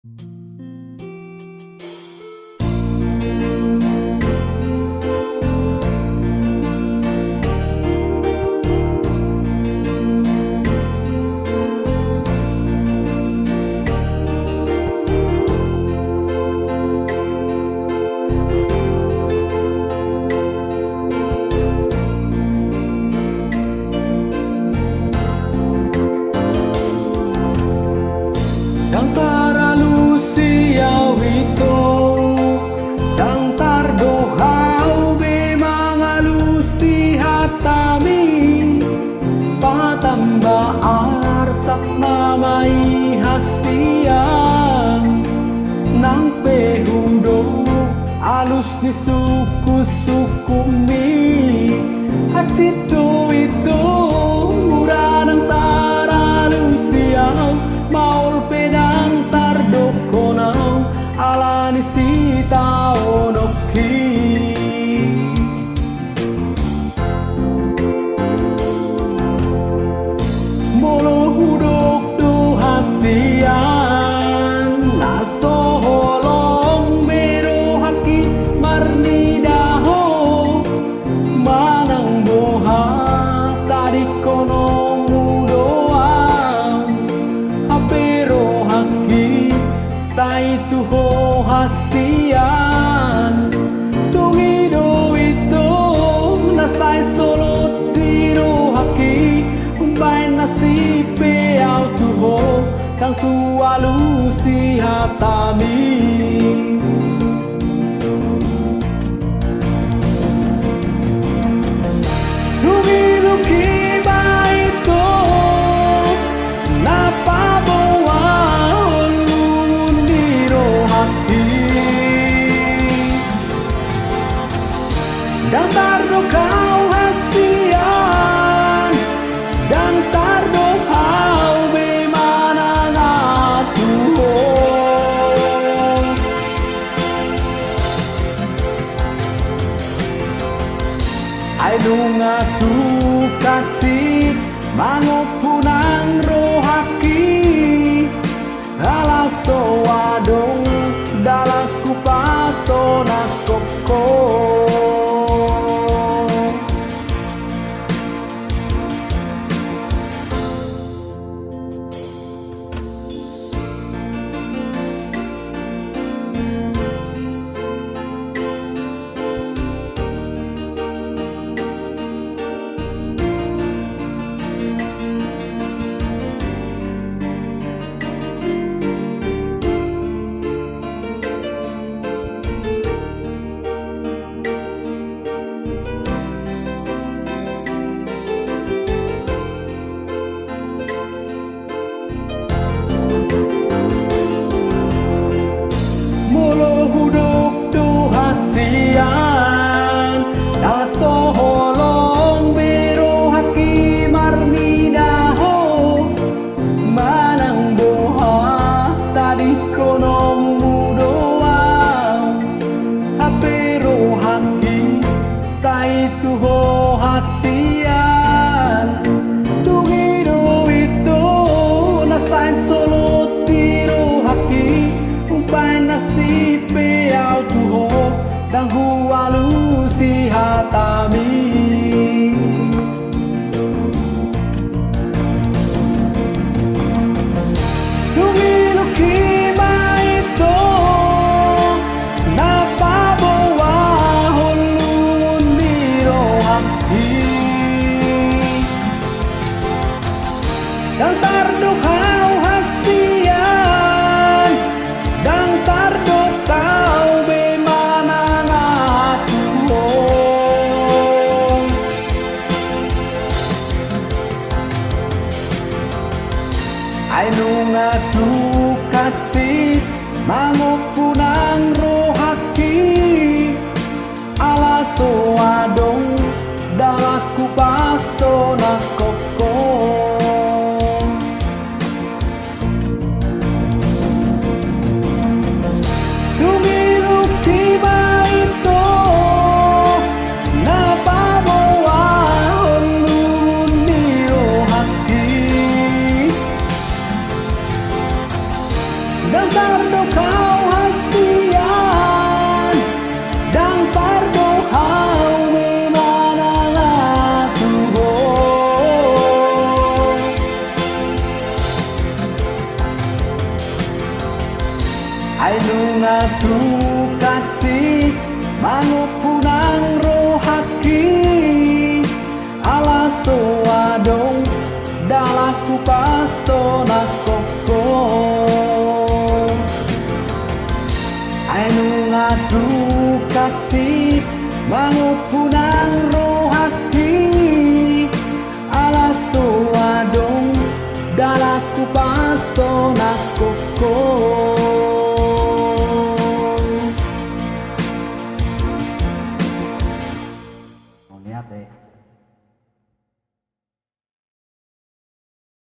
Dang para Lucia wito Dang tardo haube mga Lucy hatami Patamba arsak na may hasiyan Nang pehundo alus ni suku-sukumi At ito mura ng tara Lucia Maul pedang tardo konaw ala ni sita onoki Molo hudok do hasian Naso holong bero haki marni daho Manang boha tadi kono mudoang Pero haki sa ituho hasian Tungido ito nasay solot diro haki Umbay nasipe au tuho kang tuwalu si hatami Dan tardo kau hasian Dan tardo kau bimana ngatuho Ay ngatu kasih mangupunang rohaki Alaso wadong dalaku paso na koko hudok do hasian Naso holong bero haki marni daho Manang boha tadi kono mudoang Pero haki sa ituho hasian Tungido ito nasay solot diro haki Umpay nasipe au tuho dang huwalu si hatami Dumilo kima ito napabawa hulun niro haki Dang tardo kau hasian Dang tardo kau bimana ngatuho Ay ngatu kasih mangupunang rohaki Alaso adong dalaku paso na koko Dan tardo kau hasian dan pardohau memanalah Tuhan. Ainunga tu kasih mangupunang rohaki ala soadong dalaku pasona koko. Ainunga tu kasih mangupunang rohaki ala soadong dalaku pasona koko.